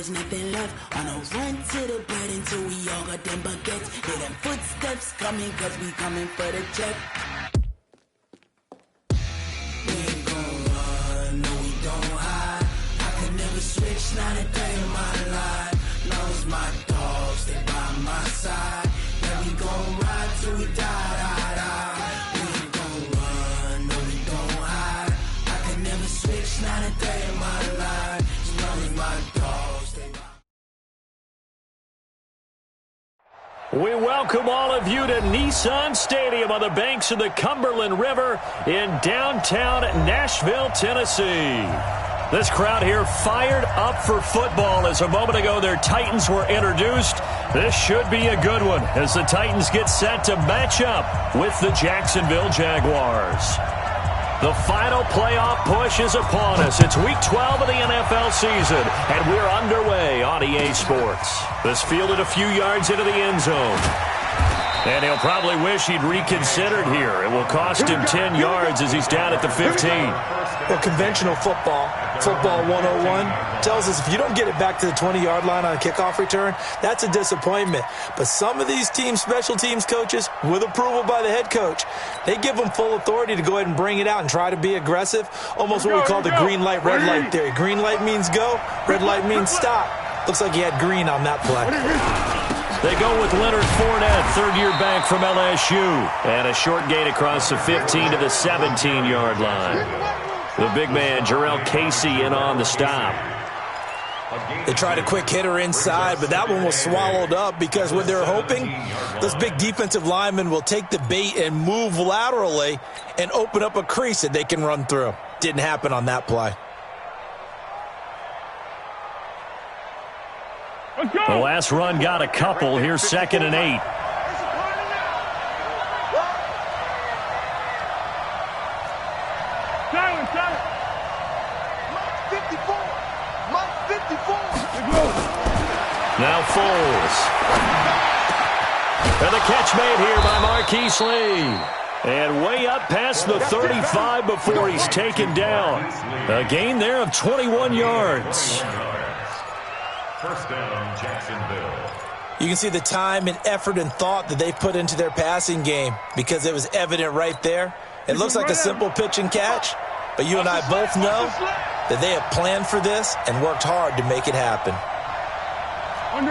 there's nothing left. On a run to the bread until we all got them baguettes. Hear them footsteps coming, cause we coming for the check. We ain't gon' run, no we don't hide. I could never switch, not a day in my life. Long as my dogs stay by my side. Yeah, we gon' ride till we die, die, die. We ain't gon' run, no we don't hide. I could never switch, not a day in my life. As long as my dogs stay by. We welcome all of you to Nissan Stadium on the banks of the Cumberland River in downtown Nashville, Tennessee. This crowd here fired up for football as a moment ago their Titans were introduced. This should be a good one as the Titans get set to match up with the Jacksonville Jaguars. The final playoff push is upon us. It's week 12 of the NFL season, and we're underway on EA Sports. This fielded a few yards into the end zone. And he'll probably wish he'd reconsidered here. It will cost him 10 yards as he's down at the 15. Well, conventional football 101, tells us if you don't get it back to the 20-yard line on a kickoff return, that's a disappointment. But some of these special teams coaches, with approval by the head coach, they give them full authority to go ahead and bring it out and try to be aggressive, almost what we call the green light, red light theory. Green light means go, red light means stop. Looks like he had green on that play. They go with Leonard Fournette, third-year back from LSU. And a short gain across the 15 to the 17-yard line. The big man, Jarrell Casey, in on the stop. They tried a quick hitter inside, but that one was swallowed up because what they're hoping, those big defensive linemen will take the bait and move laterally and open up a crease that they can run through. Didn't happen on that play. The last run got a couple. Here's 2nd and 8. Now Foles. And the catch made here by Marquise Lee. And way up past the 35 before he's taken down. A gain there of 21 yards. First down, Jacksonville. You can see the time and effort and thought that they put into their passing game because it was evident right there. It looks like a simple pitch and catch, but you and I both know that they have planned for this and worked hard to make it happen. Under.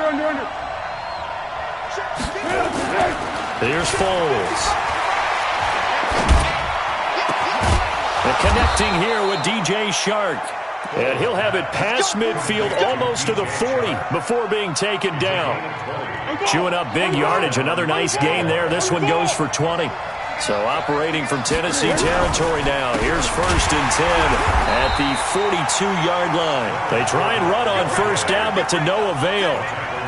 Here's Foles. And connecting here with DJ Shark. And he'll have it past midfield almost to the 40 before being taken down. Chewing up big yardage. Another nice gain there. This one goes for 20. So operating from Tennessee territory now. Here's 1st and 10 at the 42-yard line. They try and run on first down, but to no avail.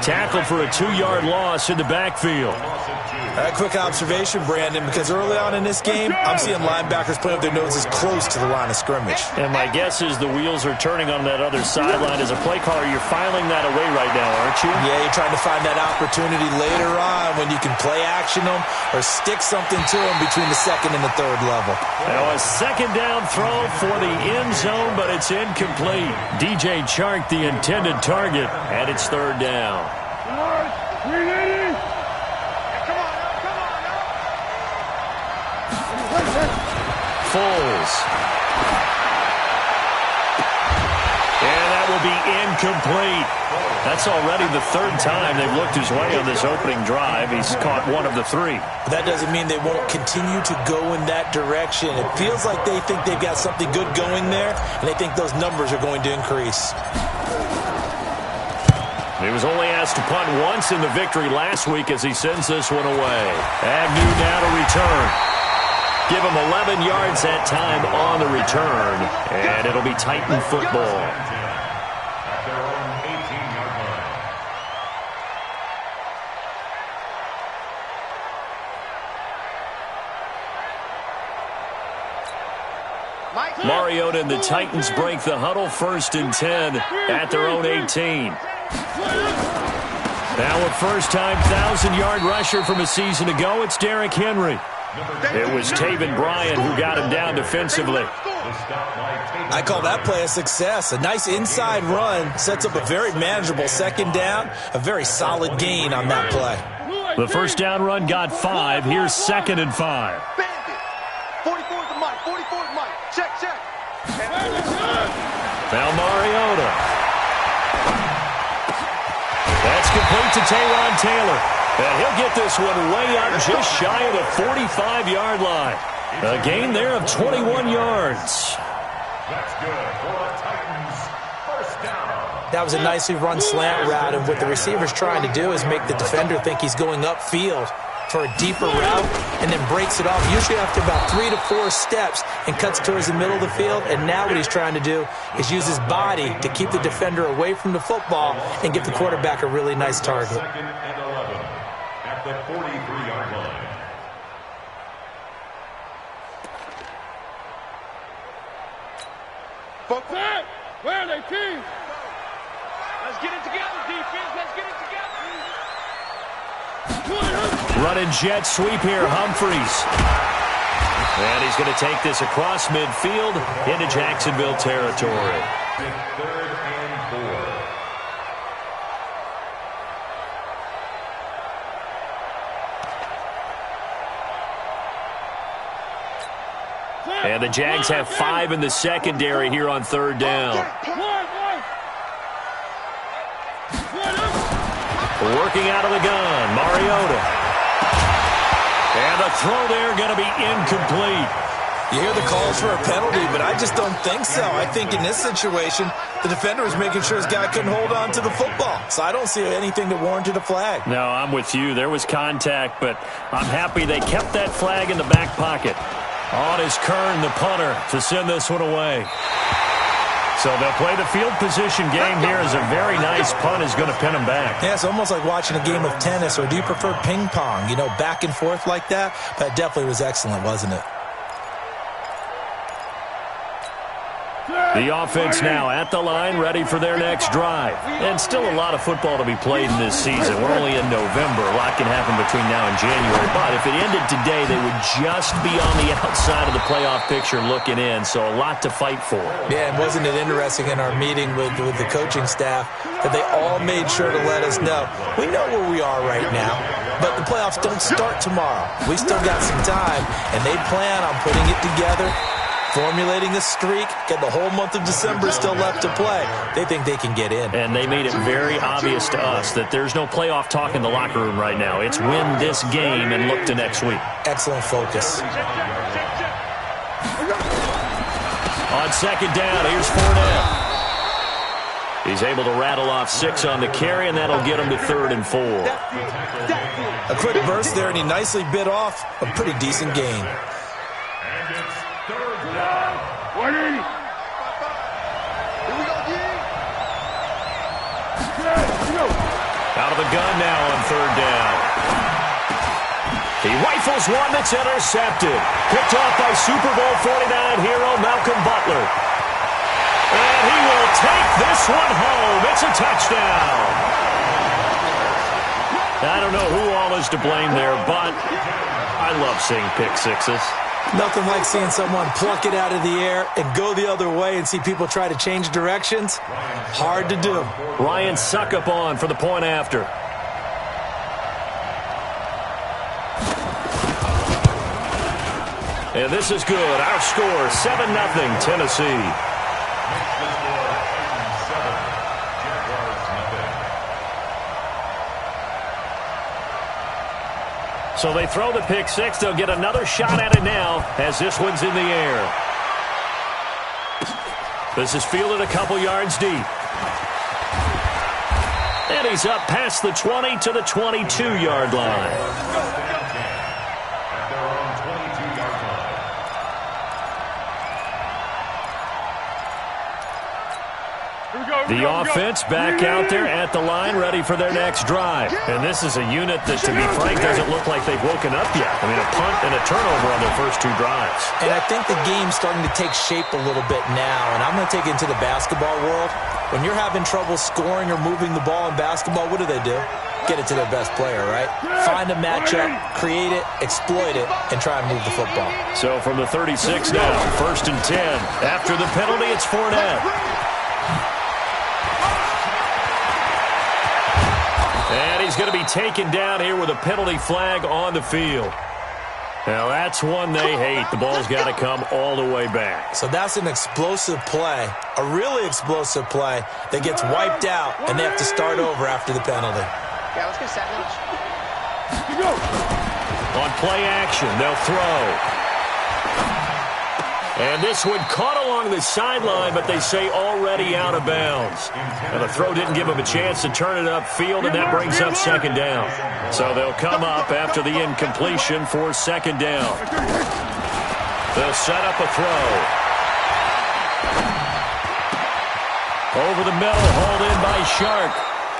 Tackled for a 2-yard loss in the backfield. A quick observation, Brandon, because early on in this game, I'm seeing linebackers putting up their noses close to the line of scrimmage. And my guess is the wheels are turning on that other sideline. As a play caller, you're filing that away right now, aren't you? Yeah, you're trying to find that opportunity later on when you can play action them or stick something to them between the 2nd and the 3rd level. Now a 2nd down throw for the end zone, but it's incomplete. DJ Chark, the intended target, and it's 3rd down. Foles. And that will be incomplete. That's already the 3rd time they've looked his way on this opening drive. He's caught one of the 3. But that doesn't mean they won't continue to go in that direction. It feels like they think they've got something good going there, and they think those numbers are going to increase. He was only asked to punt once in the victory last week as he sends this one away. Agnew now to return. Give him 11 yards that time on the return, and it'll be Titan football. At their own 18-yard line. Mariota and the Titans break the huddle, 1st and 10 at their own 18. Now a first-time 1,000-yard rusher from a season ago, it's Derrick Henry. It was Taven Bryan who got him down defensively. I call that play a success. A nice inside run sets up a very manageable second down, a very solid gain on that play. The first down run got 5. Here's 2nd and 5. 44 is the mic. 44 is Mike. Check. Now Mariota. That's complete to Taywan Taylor. And he'll get this one way up just shy of the 45-yard line. A gain there of 21 yards. That's good for the Titans. First down. That was a nicely run slant route, and what the receiver's trying to do is make the defender think he's going upfield for a deeper route and then breaks it off, usually after about 3 to 4 steps, and cuts towards the middle of the field. And now what he's trying to do is use his body to keep the defender away from the football and give the quarterback a really nice target. 2nd and 11 at the 43-yard line. Set. Where are they, team? Let's get it together, defense. Let's get it together. Running jet sweep here, Humphreys. And he's going to take this across midfield into Jacksonville territory. 3rd and 4. And the Jags have 5 in the secondary here on 3rd down. Working out of the gun, Mariota. And the throw there going to be incomplete. You hear the calls for a penalty, but I just don't think so. I think in this situation, the defender was making sure his guy couldn't hold on to the football. So I don't see anything that warranted a flag. No, I'm with you. There was contact, but I'm happy they kept that flag in the back pocket. On is Kern, the punter, to send this one away. So they'll play the field position game here as a very nice punt is going to pin them back. Yeah, it's almost like watching a game of tennis, or do you prefer ping pong? You know, back and forth like that? That definitely was excellent, wasn't it? The offense now at the line, ready for their next drive. And still a lot of football to be played in this season. We're only in November. A lot can happen between now and January. But if it ended today, they would just be on the outside of the playoff picture looking in. So a lot to fight for. Yeah, and wasn't it interesting in our meeting with the coaching staff that they all made sure to let us know, we know where we are right now, but the playoffs don't start tomorrow. We still got some time, and they plan on putting it together, formulating a streak, get the whole month of December still left to play. They think they can get in. And they made it very obvious to us that there's no playoff talk in the locker room right now. It's win this game and look to next week. Excellent focus. On 2nd down, here's Fournette. He's able to rattle off 6 on the carry, and that'll get him to 3rd and 4. A quick burst there, and he nicely bit off a pretty decent gain. And it's 3rd down. 180. Out of the gun now on 3rd down. He rifles one that's intercepted. Picked off by Super Bowl 49 hero Malcolm Butler. And he will take this one home. It's a touchdown. I don't know who all is to blame there, but I love seeing pick sixes. Nothing like seeing someone pluck it out of the air and go the other way and see people try to change directions. Hard to do. Ryan Suckup on for the point after. And this is good. Our score, 7-0 Tennessee. So they throw the pick six. They'll get another shot at it now as this one's in the air. This is fielded a couple yards deep. And he's up past the 20 to the 22-yard line. The offense back out there at the line, ready for their next drive. And this is a unit that, to be frank, doesn't look like they've woken up yet. I mean, a punt and a turnover on their first 2 drives. And I think the game's starting to take shape a little bit now. And I'm going to take it into the basketball world. when you're having trouble scoring or moving the ball in basketball, what do? Get it to their best player, right? Find a matchup, create it, exploit it, and try and move the football. So from the 36 now, 1st and 10. After the penalty, it's Fournette. And he's going to be taken down here with a penalty flag on the field. Now, that's one they hate. The ball's got to come all the way back. So that's an explosive play, a really explosive play that gets wiped out, and they have to start over after the penalty. Yeah, let's get set. On play action, they'll throw. And this one caught along the sideline, but they say already out of bounds. And the throw didn't give them a chance to turn it upfield, and that brings up 2nd down. So they'll come up after the incompletion for 2nd down. They'll set up a throw. Over the middle, hauled in by Shark.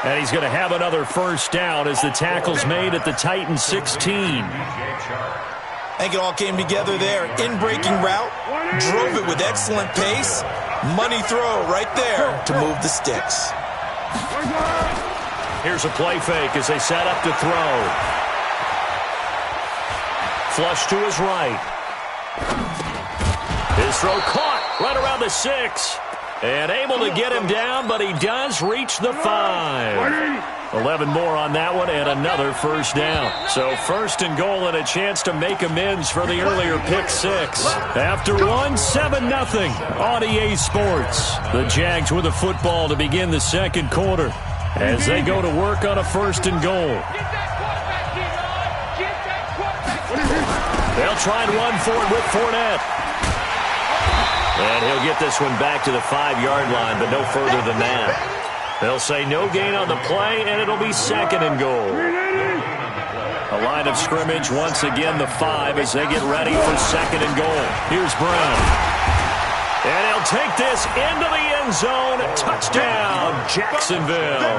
And he's going to have another 1st down as the tackle's made at the Titans 16. I think it all came together there. In-breaking route, drove it with excellent pace. Money throw right there to move the sticks. Here's a play fake as they set up to throw. Flush to his right. His throw caught right around the 6. And able to get him down, but he does reach the 5. 11 more on that one, and another 1st down. So 1st and goal and a chance to make amends for the earlier pick 6. After one, 7-0 on EA Sports. The Jags with the football to begin the 2nd quarter as they go to work on a 1st and goal. They'll try and run for it with Fournette. And he'll get this one back to the 5-yard line, but no further than that. They'll say no gain on the play, and it'll be 2nd and goal. A line of scrimmage, once again the 5 as they get ready for 2nd and goal. Here's Brown. And he'll take this into the end zone. Touchdown, Jacksonville.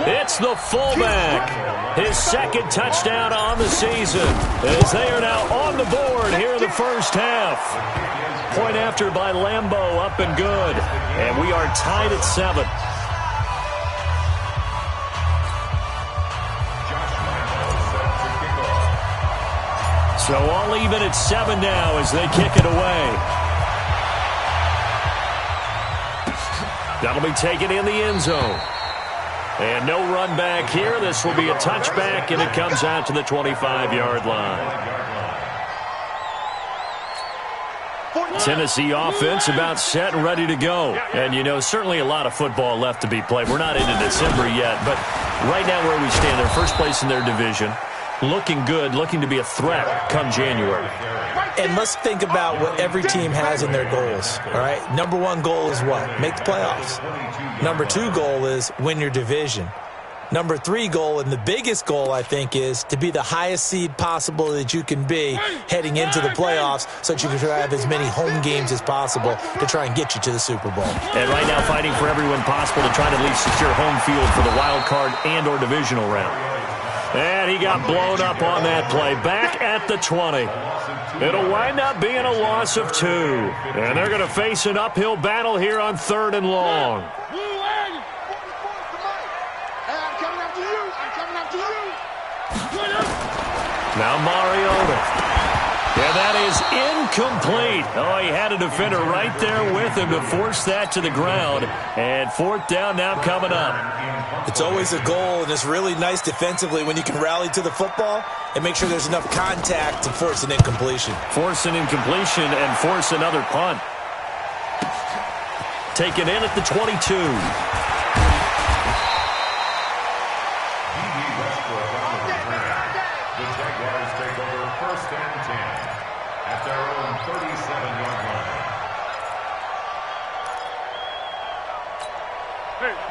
It's the fullback. His 2nd touchdown on the season as they are now on the board here in the 1st half. Point after by Lambeau, up and good. And we are tied at 7. So all even at 7 now as they kick it away. That'll be taken in the end zone. And no run back here. This will be a touchback, and it comes out to the 25-yard line. Tennessee offense about set and ready to go. And, you know, certainly a lot of football left to be played. We're not into December yet, but right now where we stand, they're first place in their division. Looking good, looking to be a threat come January. And let's think about what every team has in their goals, all right? Number 1 goal is what? Make the playoffs. Number 2 goal is win your division. Number 3 goal, and the biggest goal, I think, is to be the highest seed possible that you can be heading into the playoffs so that you can have as many home games as possible to try and get you to the Super Bowl. And right now fighting for everyone possible to try to at least secure home field for the wild card and or divisional round. And he got blown up on that play. Back at the 20. It'll wind up being a loss of 2. And they're going to face an uphill battle here on 3rd and long. Now Mariota. And that is incomplete. Oh, he had a defender right there with him to force that to the ground. And 4th down now coming up. It's always a goal, and it's really nice defensively when you can rally to the football and make sure there's enough contact to force an incompletion. Force an incompletion and force another punt. Taken in at the 22.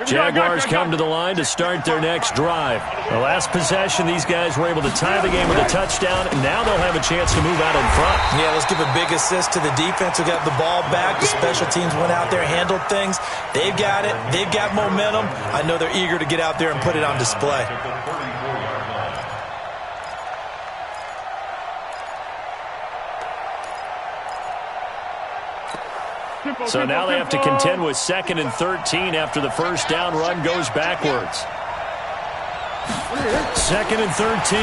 Jaguars come to the line to start their next drive. The last possession, these guys were able to tie the game with a touchdown. Now they'll have a chance to move out in front. Yeah, let's give a big assist to the defense who got the ball back. The special teams went out there, handled things. They've got it. They've got momentum. I know they're eager to get out there and put it on display. So now they have to contend with 2nd and 13 after the first down run goes backwards. 2nd and 13.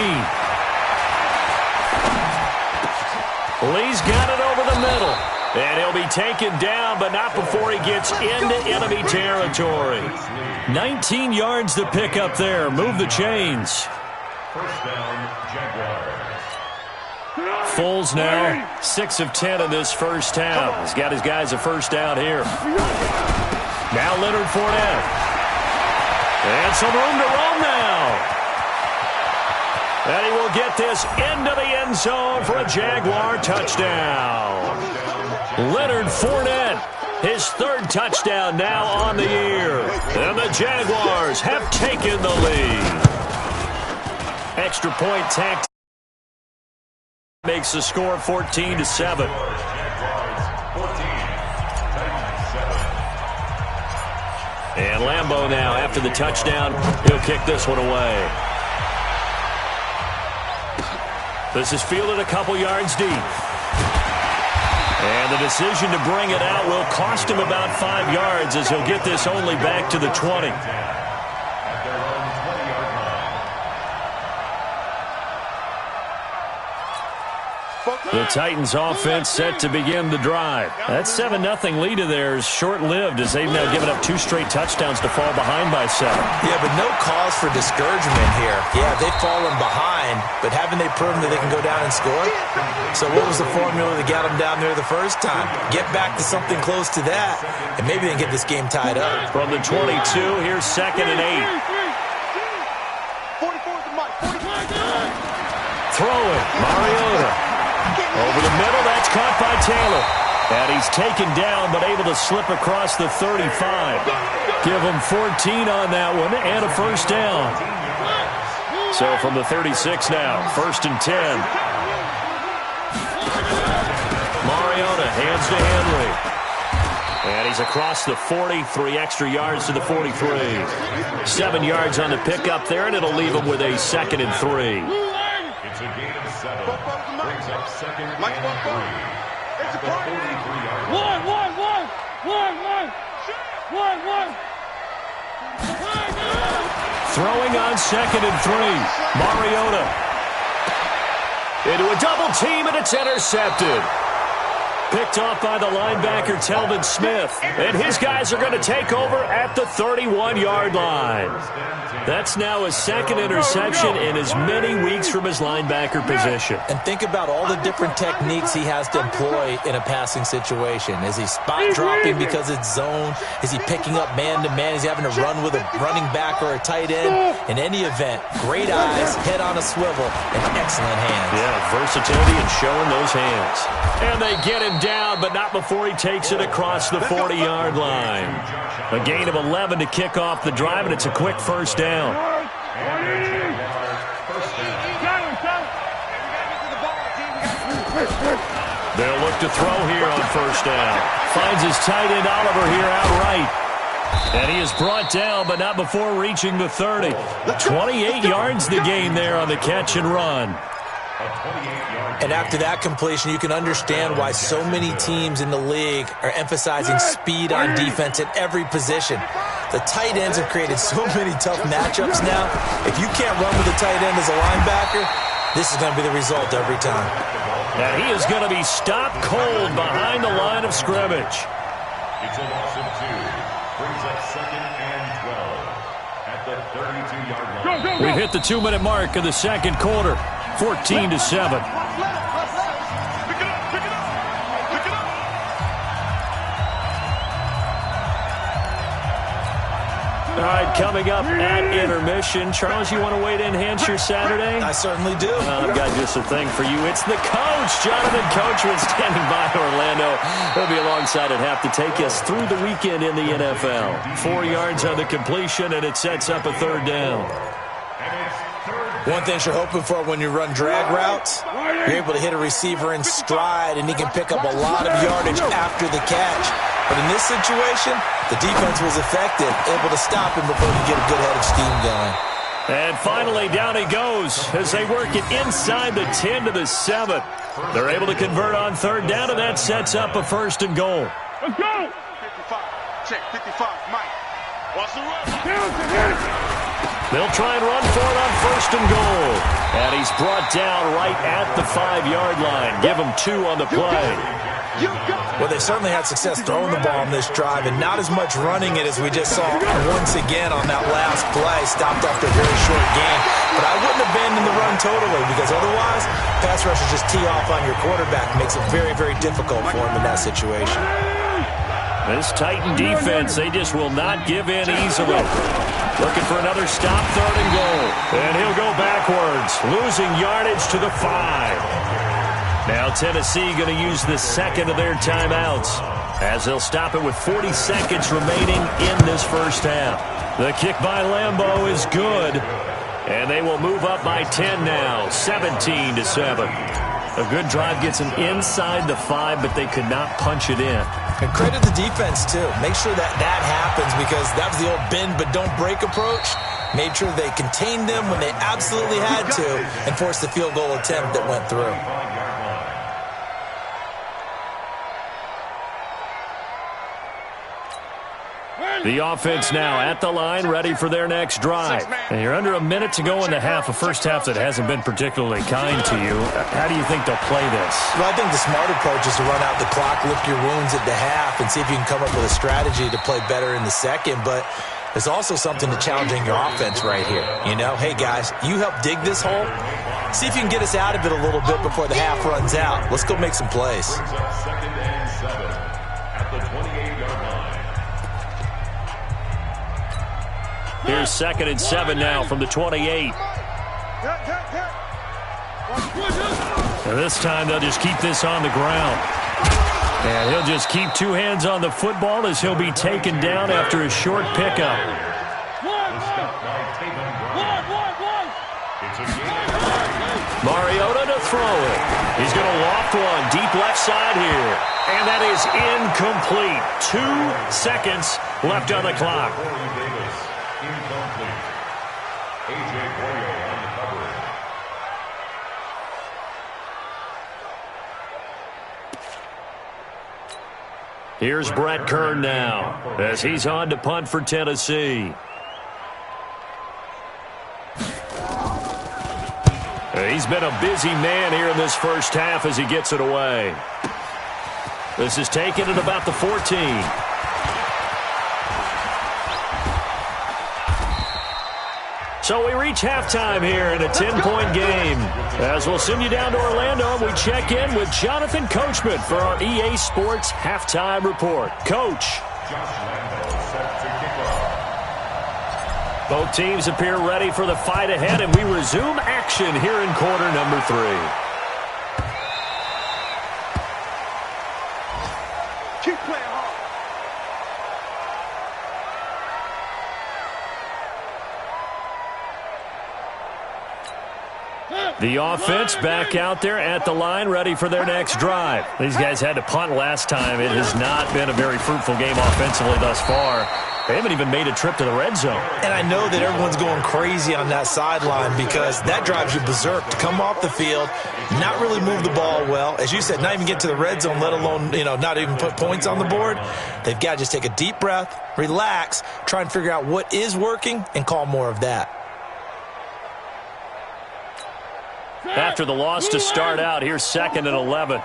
Lee's got it over the middle. And he'll be taken down, but not before he gets into enemy territory. 19 yards to pick up there. Move the chains. First down, Jaguars. Foles now 6 of 10 in this first half. He's got his guys a first down here. Now Leonard Fournette. And some room to roam now. And he will get this into the end zone for a Jaguar touchdown. Leonard Fournette, his 3rd touchdown now on the year. And the Jaguars have taken the lead. Extra point tacked. Makes the score 14-7. And Lambeau now, after the touchdown, he'll kick this one away. This is fielded a couple yards deep. And the decision to bring it out will cost him about 5 yards as he'll get this only back to the 20. The Titans offense set to begin the drive. That 7-0 lead of theirs short-lived as they've now given up 2 straight touchdowns to fall behind by 7. Yeah, but no cause for discouragement here. Yeah, they've fallen behind, but haven't they proven that they can go down and score? So what was the formula that got them down there the first time? Get back to something close to that, and maybe they can get this game tied up. From the 22, here's 2nd and 8. Throw it, Mariota. Over the middle, that's caught by Taylor. And he's taken down, but able to slip across the 35. Give him 14 on that one, and a first down. So from the 36 now, 1st and 10. Mariota hands to Henry. And he's across the 40, 3 extra yards to the 43. 7 yards on the pickup there, and it'll leave him with a 2nd and 3. It's a gain of 7. Brings up 2nd and 3. It's a 43-yard line. One. Throwing on 2nd and 3. Mariota. Into a double team, and it's intercepted. Picked off by the linebacker, Telvin Smith. And his guys are going to take over at the 31-yard line. That's now his 2nd interception in as many weeks from his linebacker position. And think about all the different techniques he has to employ in a passing situation. Is he spot dropping because it's zone? Is he picking up man-to-man? Is he having to run with a running back or a tight end? In any event, great eyes, head on a swivel, and excellent hands. Yeah, versatility and showing those hands. And they get him down, but not before he takes it across the 40-yard line. A gain of 11 to kick off the drive, and it's a quick first down. They'll look to throw here on first down. Finds his tight end Oliver here outright. And he is brought down, but not before reaching the 30. 28 yards the gain there on the catch and run. And after that completion, you can understand why so many teams in the league are emphasizing speed on defense at every position. The tight ends have created so many tough matchups now. If you can't run with the tight end as a linebacker, this is going to be the result every time. And he is going to be stopped cold behind the line of scrimmage. It's a loss of 2. Brings up 2nd and 12 at the 32-yard line. We've hit the 2-minute mark of the second quarter. 14-7. All right, coming up at intermission. Charles, you want to wait to enhance your Saturday? I certainly do. I've got just a thing for you. It's the coach, Jonathan Coachman, standing by Orlando. He'll be alongside at half to take us through the weekend in the NFL. 4 yards on the completion, and it sets up a 3rd down. One thing you're hoping for when you run drag routes, you're able to hit a receiver in stride, and he can pick up a lot of yardage after the catch. But in this situation, the defense was effective, able to stop him before he get a good head of steam going. And finally, down he goes as they work it inside the 10 to the 7. They're able to convert on 3rd down, and that sets up a 1st and goal. Let's go. 55. Check. 55. Mike. Watch the run. They'll try and run for it on 1st and goal. And he's brought down right at the 5-yard line. Give him 2 on the play. Well, they certainly had success throwing the ball on this drive, and not as much running it as we just saw once again on that last play, stopped after a very short gain. But I wouldn't abandon the run totally, because otherwise, pass rushers just tee off on your quarterback. Makes it very, very difficult for him in that situation. This Titan defense, they just will not give in easily. Looking for another stop, 3rd and goal. And he'll go backwards, losing yardage to the 5. Now Tennessee going to use the second of their timeouts as they'll stop it with 40 seconds remaining in this first half. The kick by Lambeau is good, and they will move up by 10 now, 17-7. A good drive gets them inside the 5, but they could not punch it in. And credit the defense, too. Make sure that happens, because that was the old bend but don't break approach. Made sure they contained them when they absolutely had to and forced the field goal attempt that went through. The offense now at the line, ready for their next drive. And you're under a minute to go in the half, a first half that hasn't been particularly kind to you. How do you think they'll play this? Well, I think the smart approach is to run out the clock, lick your wounds at the half, and see if you can come up with a strategy to play better in the second. But there's also something to challenging your offense right here. You know, hey, guys, you help dig this hole. See if you can get us out of it a little bit before the half runs out. Let's go make some plays. 2nd and 7 at the 28-yard line. Here's 2nd and 7 now from the 28. And this time they'll just keep this on the ground. And he'll just keep 2 hands on the football as he'll be taken down after a short pickup. Mariota to throw it. He's going to loft one deep left side here. And that is incomplete. 2 seconds left on the clock. Incomplete. A.J. Boyer on the coverage. Here's Brett Kern now as he's on to punt for Tennessee. He's been a busy man here in this first half as he gets it away. This is taken at about the 14. So we reach halftime here in a 10-point game. As we'll send you down to Orlando, and we check in with Jonathan Coachman for our EA Sports Halftime Report. Coach. Both teams appear ready for the fight ahead, and we resume action here in quarter number 3. Keep playing hard. The offense back out there at the line, ready for their next drive. These guys had to punt last time. It has not been a very fruitful game offensively thus far. They haven't even made a trip to the red zone. And I know that everyone's going crazy on that sideline because that drives you berserk to come off the field, not really move the ball well. As you said, not even get to the red zone, let alone, not even put points on the board. They've got to just take a deep breath, relax, try and figure out what is working, and call more of that. After the loss to start out, here's 2nd and 11.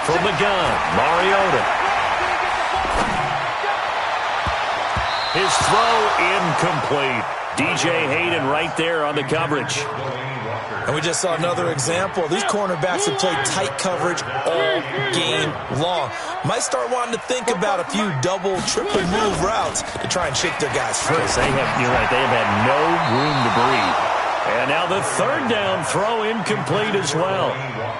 From the gun, Mariota. His throw incomplete. DJ Hayden right there on the coverage. And we just saw another example. These cornerbacks have played tight coverage all game long. Might start wanting to think about a few double, triple move routes to try and shake their guys free. You're right, they have had no room to breathe. And now the 3rd down throw incomplete as well.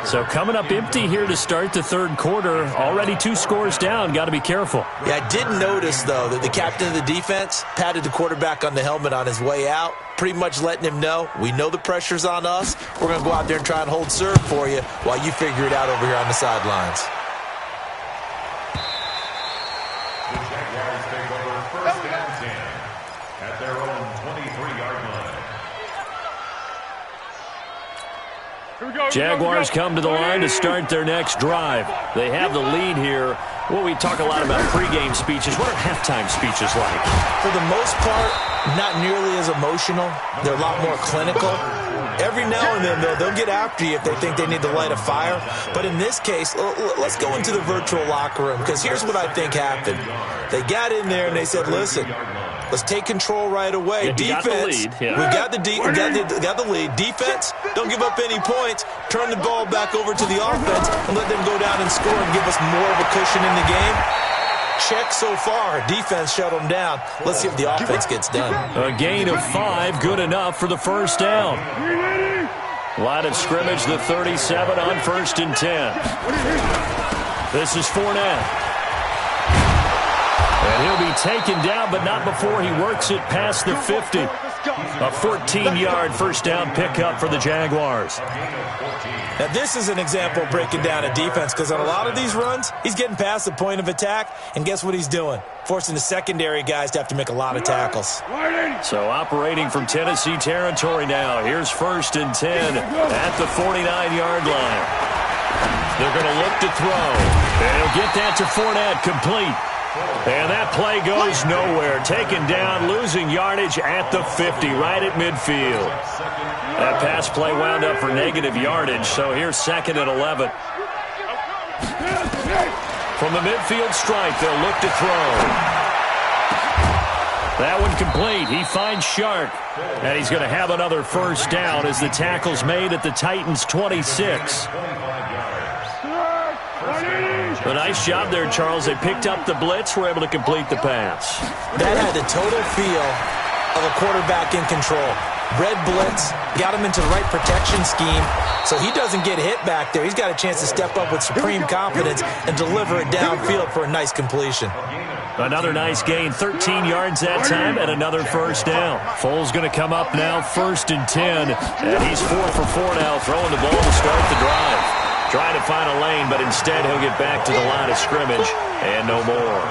So coming up empty here to start the 3rd quarter. Already 2 scores down. Got to be careful. Yeah, I did notice, though, that the captain of the defense patted the quarterback on the helmet on his way out, pretty much letting him know, we know the pressure's on us. We're going to go out there and try and hold serve for you while you figure it out over here on the sidelines. The Jaguars take over 1st and 10 at their own 23-yard line. Here we go. Jaguars come to the line to start their next drive. They have the lead here. Well, we talk a lot about pregame speeches. What are halftime speeches like? For the most part, not nearly as emotional. They're a lot more clinical. Every now and then, though, they'll get after you if they think they need to light a fire. But in this case, let's go into the virtual locker room, because here's what I think happened. They got in there and they said, listen, let's take control right away. Yeah, defense, we got the lead. Defense, don't give up any points. Turn the ball back over to the offense and let them go down and score and give us more of a cushion in the game. Check so far. Defense shut them down. Let's see if the offense gets done. A gain of 5, good enough for the first down. Line of scrimmage, the 37 on 1st and 10. This is Fournette. And he'll be taken down, but not before he works it past the 50. A 14-yard first down pickup for the Jaguars. Now, this is an example of breaking down a defense, because on a lot of these runs, he's getting past the point of attack, and guess what he's doing? Forcing the secondary guys to have to make a lot of tackles. So operating from Tennessee territory now. Here's 1st and 10 at the 49-yard line. They're going to look to throw. And he'll get that to Fournette, complete. And that play goes nowhere. Taken down, losing yardage at the 50, right at midfield. That pass play wound up for negative yardage, so here's 2nd and 11. From the midfield stripe, they'll look to throw. That one complete. He finds Shark. And he's going to have another first down as the tackle's made at the Titans' 26. A nice job there, Charles. They picked up the blitz, were able to complete the pass. That had the total feel of a quarterback in control. Red blitz, got him into the right protection scheme, so he doesn't get hit back there. He's got a chance to step up with supreme confidence and deliver it downfield for a nice completion. Another nice gain, 13 yards that time, and another first down. Foles going to come up now, 1st and 10, and he's 4 for 4 now, throwing the ball to start the drive. Trying to find a lane, but instead he'll get back to the line of scrimmage, and no more.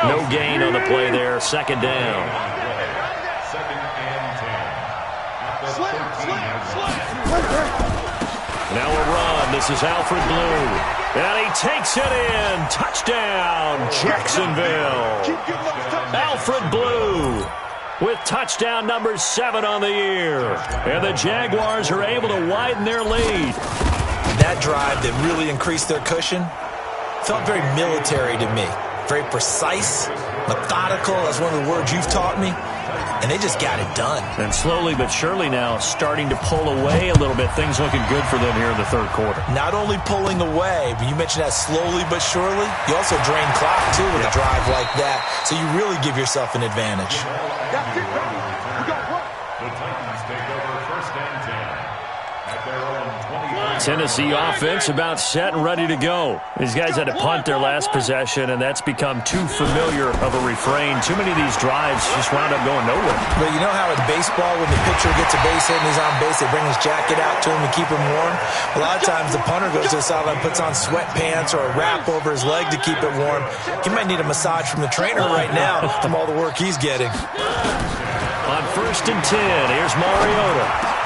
No gain on the play there, 2nd down. 2nd and 10. Now a run. This is Alfred Blue. And he takes it in. Touchdown, Jacksonville. Alfred Blue with touchdown number 7 on the year. And the Jaguars are able to widen their lead. That drive that really increased their cushion felt very military to me. Very precise, methodical. That's one of the words you've taught me. And they just got it done. And slowly but surely now starting to pull away a little bit. Things looking good for them here in the 3rd quarter. Not only pulling away, but you mentioned that slowly but surely. You also drain clock, too, with a drive like that. So you really give yourself an advantage. The Titans take over 1st and 10 at their own 20. Tennessee offense about set and ready to go. These guys had to punt their last possession, and that's become too familiar of a refrain. Too many of these drives just wound up going nowhere. But you know how in baseball, when the pitcher gets a base hit and he's on base, they bring his jacket out to him to keep him warm? A lot of times the punter goes to the sideline, puts on sweatpants or a wrap over his leg to keep it warm. He might need a massage from the trainer right now from all the work he's getting. On 1st and 10, here's Mariota.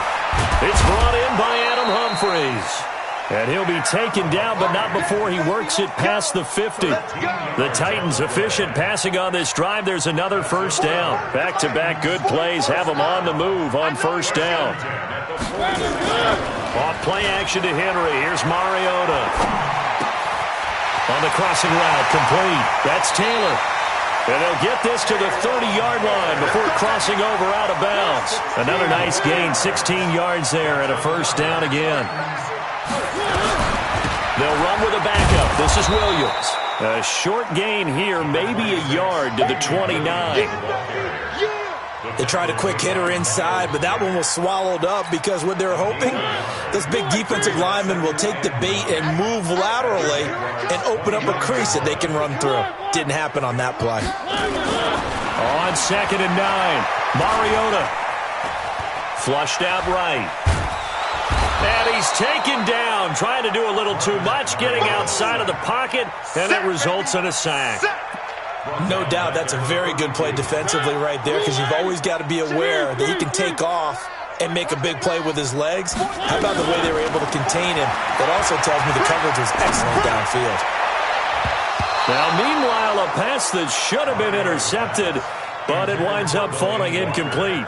It's brought in by Adam Humphries. And he'll be taken down, but not before he works it past the 50. The Titans efficient passing on this drive. There's another first down. Back-to-back good plays have them on the move on first down. Off play action to Henry. Here's Mariota. On the crossing route, complete. That's Taylor. And they'll get this to the 30-yard line before crossing over out of bounds. Another nice gain, 16 yards there, and a first down again. They'll run with a backup. This is Williams. A short gain here, maybe a yard to the 29. They tried a quick hitter inside, but that one was swallowed up because what they're hoping, this big defensive lineman will take the bait and move laterally and open up a crease that they can run through. Didn't happen on that play. On 2nd and 9, Mariota flushed out right. And he's taken down, trying to do a little too much, getting outside of the pocket, and it results in a sack. No doubt that's a very good play defensively right there, because you've always got to be aware that he can take off and make a big play with his legs. How about the way they were able to contain him? That also tells me the coverage was excellent downfield. Now, meanwhile, a pass that should have been intercepted, but it winds up falling incomplete.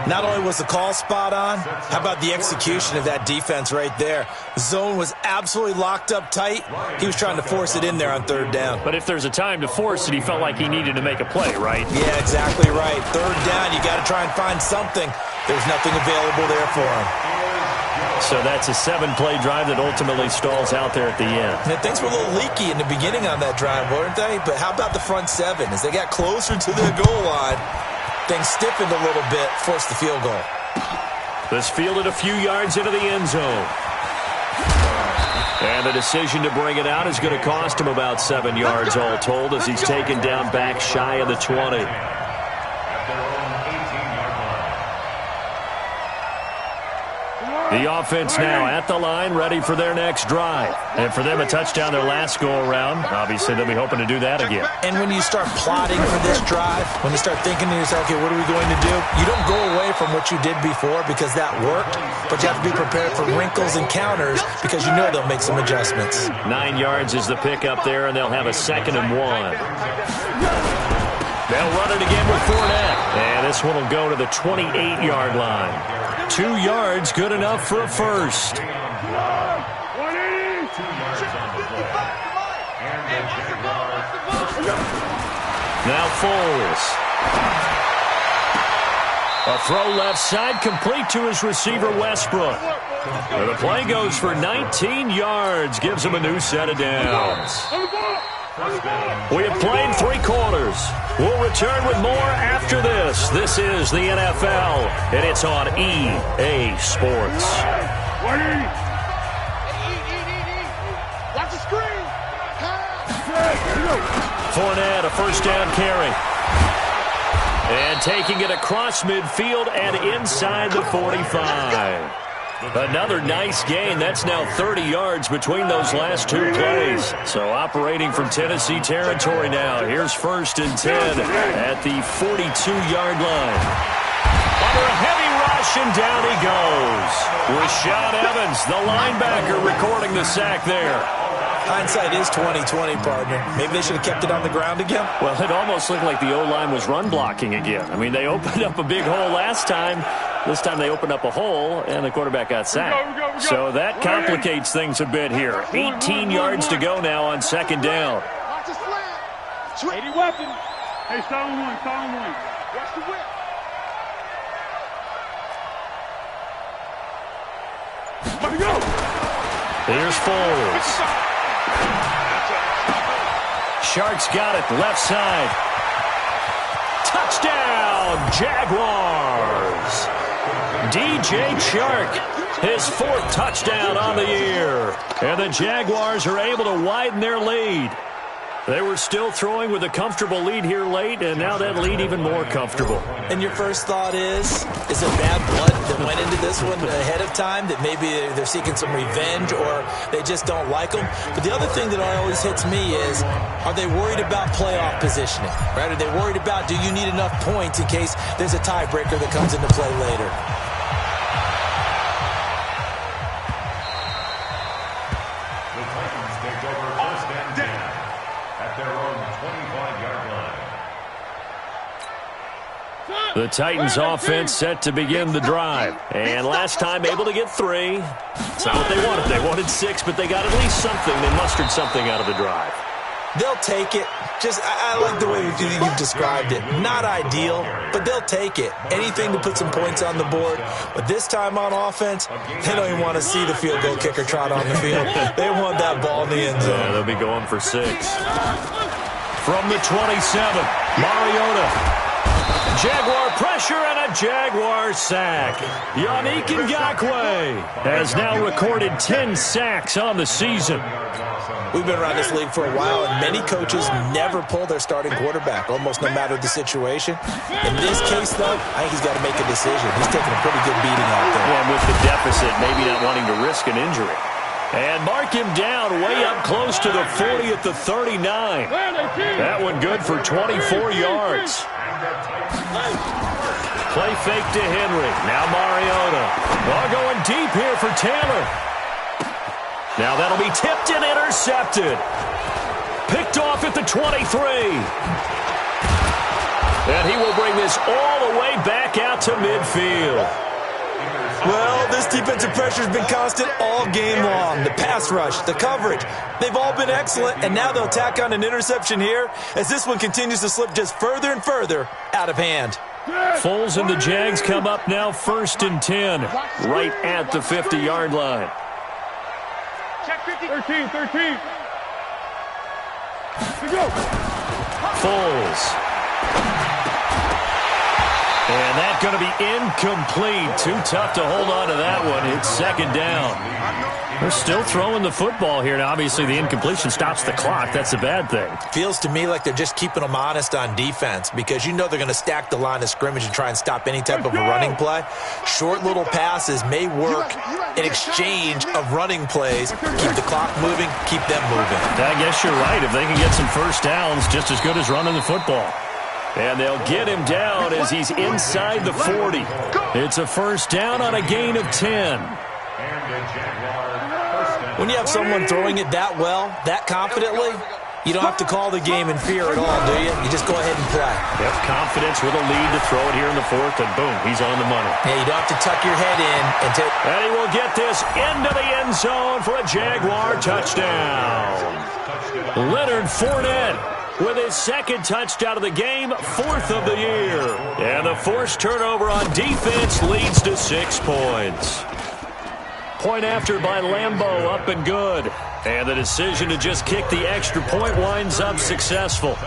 Not only was the call spot on, how about the execution of that defense right there? The zone was absolutely locked up tight. He was trying to force it in there on third down. But if there's a time to force it, he felt like he needed to make a play, right? Yeah, exactly right. Third down, you got to try and find something. There's nothing available there for him. So that's a 7-play drive that ultimately stalls out there at the end. And things were a little leaky in the beginning on that drive, weren't they? But how about the front seven? As they got closer to their goal line, things stiffened a little bit, forced the field goal. This fielded a few yards into the end zone. And the decision to bring it out is going to cost him about 7 yards all told as he's taken down back shy of the 20. The offense now at the line, ready for their next drive. And for them, a touchdown their last go-around. Obviously, they'll be hoping to do that again. And when you start plotting for this drive, when you start thinking to yourself, okay, what are we going to do? You don't go away from what you did before because that worked, but you have to be prepared for wrinkles and counters because you know they'll make some adjustments. 9 yards is the pick up there, and they'll have a 2nd and 1. They'll run it again with Fournette. And this one will go to the 28-yard line. 2 yards, good enough for a first. 180. Now Foles. A throw left side, complete to his receiver, Westbrook. The play goes for 19 yards, gives him a new set of downs. We have played 3 quarters. We'll return with more after this. This is the NFL, and it's on EA Sports. 180. Watch the screen. Fournette, a first down carry. And taking it across midfield and inside the 45. Another nice gain. That's now 30 yards between those last 2 plays. So operating from Tennessee territory now. Here's 1st and 10 at the 42-yard line. Under a heavy rush, and down he goes. Rashaan Evans, the linebacker, recording the sack there. Hindsight is 20/20, partner. Maybe they should have kept it on the ground again. Well, it almost looked like the O-line was run blocking again. I mean, they opened up a big hole last time. This time they opened up a hole, and the quarterback got sacked. So that complicates things a bit here. 18 yards to go now on 2nd down. Watch the slant. 80 weapon. Hey, start on 1, start on 1. Watch the whip. Let me go. Here's Foles. Sharks got it, left side. Touchdown, Jaguars. DJ Chark, his 4th touchdown on the year. And the Jaguars are able to widen their lead. They were still throwing with a comfortable lead here late, and now that lead even more comfortable. And your first thought is it bad blood that went into this one ahead of time, that maybe they're seeking some revenge or they just don't like them? But the other thing that always hits me is, are they worried about playoff positioning? Right? Are they worried about, do you need enough points in case there's a tiebreaker that comes into play later? The Titans take over 1st and 10 at their own 25-yard line. The Titans offense set to begin the drive. And last time able to get 3. It's not what they wanted. They wanted 6, but they got at least something. They mustered something out of the drive. They'll take it. I like the way you've described it. Not ideal, but they'll take it. Anything to put some points on the board. But this time on offense, they don't even want to see the field goal kicker trot on the field. They want that ball in the end zone. Yeah, they'll be going for 6. From the 27, Mariota. Jaguar pressure and a Jaguar sack. Yannick Ngakoue has now recorded 10 sacks on the season. We've been around this league for a while, and many coaches never pull their starting quarterback, almost no matter the situation. In this case, though, I think he's got to make a decision. He's taking a pretty good beating out there. And with the deficit, maybe not wanting to risk an injury. And mark him down way up close to the 40 at the 39. That one good for 24 yards. Play fake to Henry. Now Mariota. Ball going deep here for Taylor. Now that'll be tipped and intercepted. Picked off at the 23. And he will bring this all the way back out to midfield. Well, this defensive pressure has been constant all game long. The pass rush, the coverage, they've all been excellent, and now they'll tack on an interception here as this one continues to slip just further and further out of hand. Foles and the Jags come up now 1st and 10, right at the 50-yard line. Check 13. Go. Foles. And that's going to be incomplete. Too tough to hold on to that one. It's 2nd down. They're still throwing the football here. Now, obviously, the incompletion stops the clock. That's a bad thing. Feels to me like they're just keeping them honest on defense because you know they're going to stack the line of scrimmage and try and stop any type of a running play. Short little passes may work in exchange of running plays. Keep the clock moving, keep them moving. I guess you're right. If they can get some first downs, just as good as running the football. And they'll get him down as he's inside the 40. It's a 1st down on a gain of 10. When you have someone throwing it that well, that confidently, you don't have to call the game in fear at all, do you? You just go ahead and play. Yep, confidence with a lead to throw it here in the 4th, and boom, he's on the money. Yeah, you don't have to tuck your head in and take. And he will get this into the end zone for a Jaguar touchdown. Leonard Fournette with his 2nd touchdown of the game, 4th of the year. And the forced turnover on defense leads to 6 points. Point after by Lambeau, up and good. And the decision to just kick the extra point winds up successful.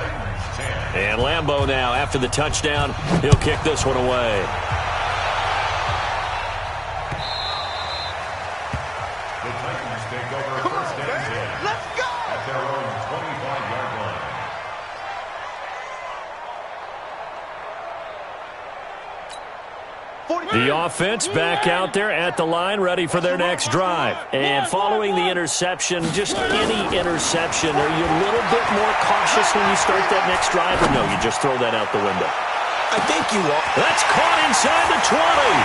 And Lambeau now, after the touchdown, he'll kick this one away. The Titans take over 1st and 10. Let's go! At their own 25-yard line. The offense back out there at the line, ready for their next drive. And following the interception, just any interception, are you a little bit more cautious when you start that next drive, or no, you just throw that out the window? I think you are. That's caught inside the 20.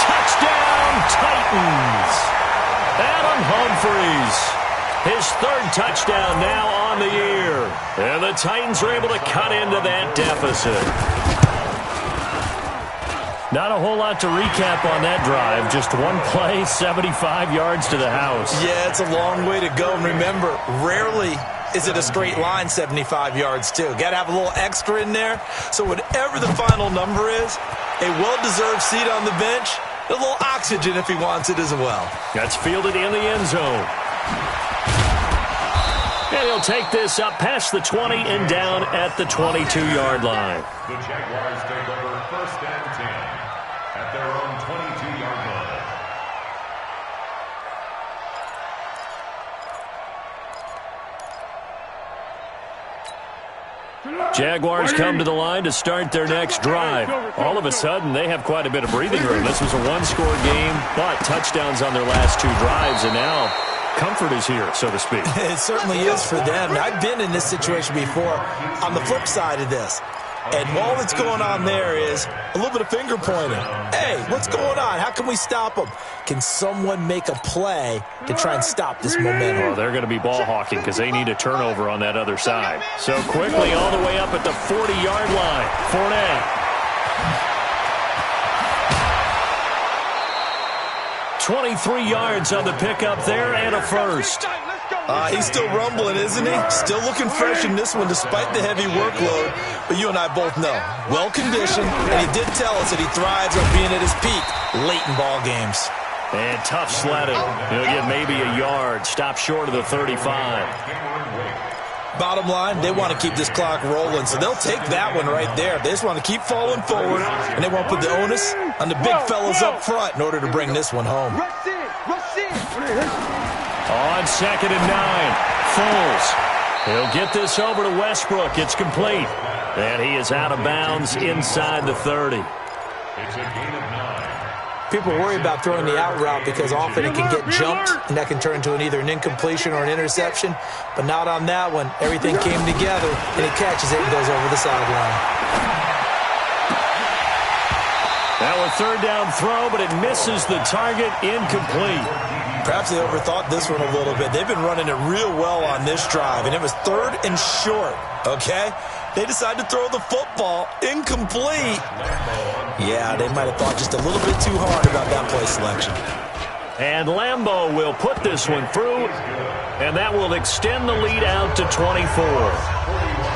Touchdown, Titans. Adam Humphries. His 3rd touchdown now on the year. And the Titans are able to cut into that deficit. Not a whole lot to recap on that drive. Just one play, 75 yards to the house. Yeah, it's a long way to go. And remember, rarely is it a straight line 75 yards, too. Got to have a little extra in there. So whatever the final number is, a well-deserved seat on the bench, a little oxygen if he wants it as well. That's fielded in the end zone. And he'll take this up past the 20 and down at the 22-yard line. The Jaguars take over 1st and 10 at their own 22-yard line. Jaguars come to the line to start their next drive. All of a sudden, they have quite a bit of breathing room. This was a one-score game, but touchdowns on their last 2 drives, and now comfort is here, so to speak. It certainly is for them. I've been in this situation before on the flip side of this. And all that's going on there is a little bit of finger pointing. Hey, what's going on? How can we stop them? Can someone make a play to try and stop this momentum? Well, they're going to be ball hawking because they need a turnover on that other side. So quickly all the way up at the 40-yard line. Fournette. 23 yards on the pickup there and a first. He's still rumbling, isn't he? Still looking fresh in this one despite the heavy workload. But you and I both know, well-conditioned, and he did tell us that he thrives on being at his peak late in ball games. And tough sledding. He'll get maybe a yard. Stop short of the 35. Bottom line, they want to keep this clock rolling, so they'll take that one right there. They just want to keep falling forward, and they want to put the onus on the big fellas up front in order to bring this one home. On 2nd and 9, Foles. He'll get this over to Westbrook. It's complete. And he is out of bounds inside the 30. It's a gain of 9. People worry about throwing the out route because often it can get jumped, and that can turn into either an incompletion or an interception. But not on that one. Everything came together, and he catches it and goes over the sideline. Now a third down throw, but it misses the target, incomplete. Perhaps they overthought this one a little bit. They've been running it real well on this drive, and it was 3rd and short, okay? They decided to throw the football, incomplete. Yeah, they might have thought just a little bit too hard about that play selection. And Lambeau will put this one through, and that will extend the lead out to 24.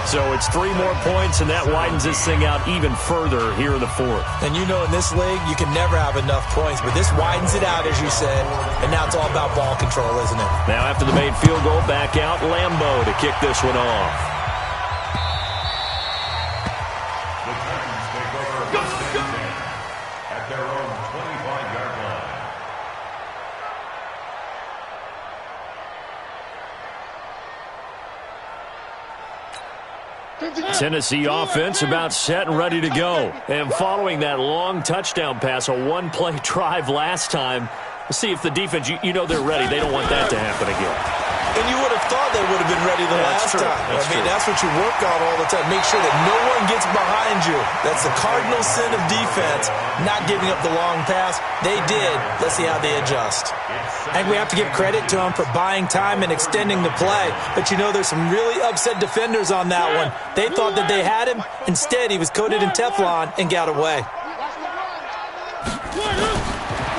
So it's 3 more points, and that widens this thing out even further here in the 4th. And you know in this league, you can never have enough points, but this widens it out, as you said, and now it's all about ball control, isn't it? Now after the made field goal, back out Lambeau to kick this one off. At their own 25-yard line. Tennessee offense about set and ready to go. And following that long touchdown pass, a one-play drive last time, let's see if the defense, you know they're ready. They don't want that to happen again. And you would have thought they would have been ready the last time. That's what you work on all the time. Make sure that no one gets behind you. That's the cardinal sin of defense, not giving up the long pass. They did. Let's see how they adjust. I think we have to give credit to them for buying time and extending the play. But you know there's some really upset defenders on that one. They thought that they had him. Instead, he was coated in Teflon and got away.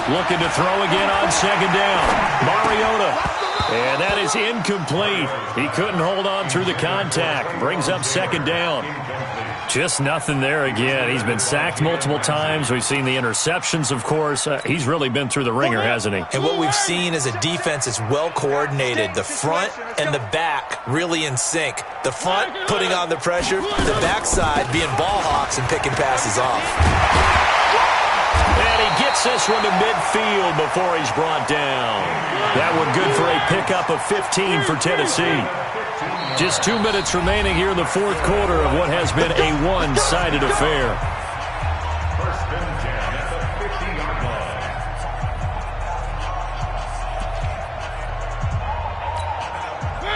Looking to throw again on second down. Mariota. And that is incomplete. He couldn't hold on through the contact. Brings up second down. Just nothing there again. He's been sacked multiple times. We've seen the interceptions, of course. He's really been through the ringer, hasn't he? And what we've seen is a defense that's well coordinated. The front and the back really in sync. The front putting on the pressure. The backside being ball hawks and picking passes off. And he gets this one to midfield before he's brought down. That one good for a pickup of 15 for Tennessee. Just 2 minutes remaining here in the 4th quarter of what has been a one-sided affair. First and 10 at the 50-yard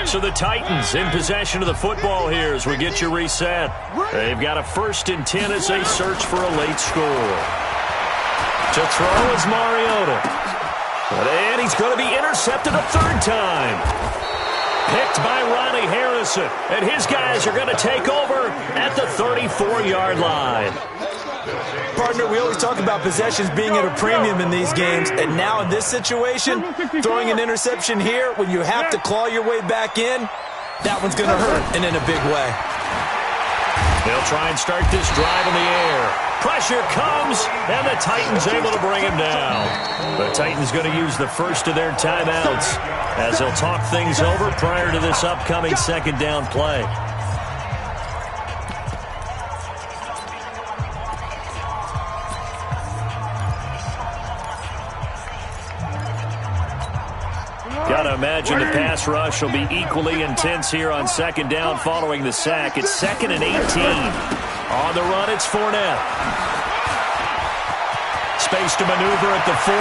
line. So the Titans in possession of the football here as we get you reset. They've got a 1st and 10 as they search for a late score. To throw is Mariota. And he's going to be intercepted a 3rd time. Picked by Ronnie Harrison. And his guys are going to take over at the 34-yard line. Partner, we always talk about possessions being at a premium in these games. And now in this situation, throwing an interception here when you have to claw your way back in, that one's going to hurt, and in a big way. They'll try and start this drive in the air. Pressure comes, and the Titans able to bring him down. The Titans going to use the first of their timeouts as they'll talk things over prior to this upcoming second down play. Got to imagine the pass rush will be equally intense here on second down following the sack. It's 2nd and 18. On the run, it's Fournette. Space to maneuver at the 40.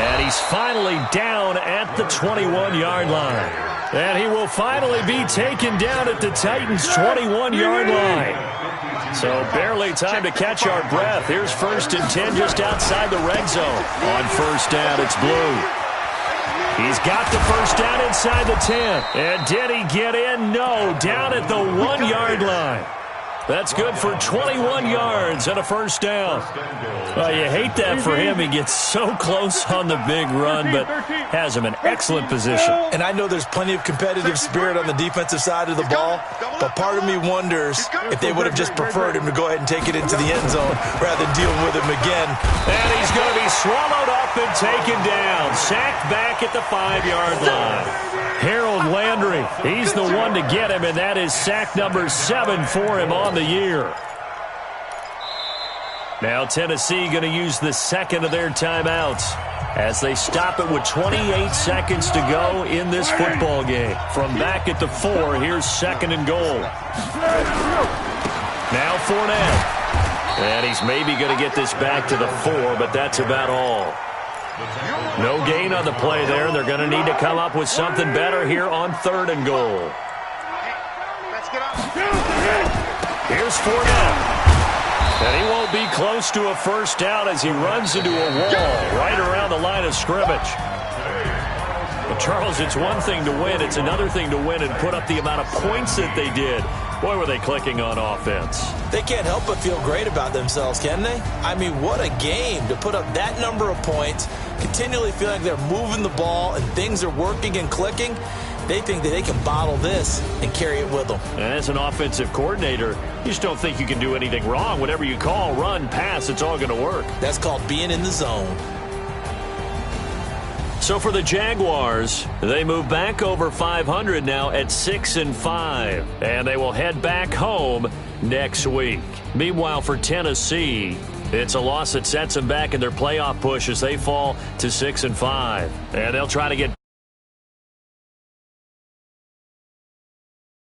And he's finally down at the 21-yard line. And he will finally be taken down at the Titans' 21-yard line. So barely time to catch our breath. Here's 1st and 10 just outside the red zone. On 1st down, it's Blue. He's got the 1st down inside the 10. And did he get in? No, down at the 1-yard line. That's good for 21 yards and a 1st down. Well, you hate that for him. He gets so close on the big run, but has him in excellent position. And I know there's plenty of competitive spirit on the defensive side of the ball, but part of me wonders if they would have just preferred him to go ahead and take it into the end zone rather than deal with him again. And he's going to be swallowed up and taken down. Sacked back at the 5-yard line. Harold Landry, he's the one to get him, and that is sack number 7 for him on the year. Now Tennessee going to use the 2nd of their timeouts as they stop it with 28 seconds to go in this football game. From back at the 4, here's 2nd and goal. Now Fournette. And he's maybe going to get this back to the 4, but that's about all. No gain on the play there. They're going to need to come up with something better here on 3rd and goal. Let's get up. Here's Fournette. And he won't be close to a first down as he runs into a wall right around the line of scrimmage. Well, Charles, it's one thing to win. It's another thing to win and put up the amount of points that they did. Boy, were they clicking on offense. They can't help but feel great about themselves, can they? I mean, what a game to put up that number of points, continually feeling like they're moving the ball and things are working and clicking. They think that they can bottle this and carry it with them. And as an offensive coordinator, you just don't think you can do anything wrong. Whatever you call, run, pass, it's all going to work. That's called being in the zone. So for the Jaguars, they move back over 500 now at 6-5, and they will head back home next week. Meanwhile, for Tennessee, it's a loss that sets them back in their playoff push as they fall to 6-5, and they'll try to get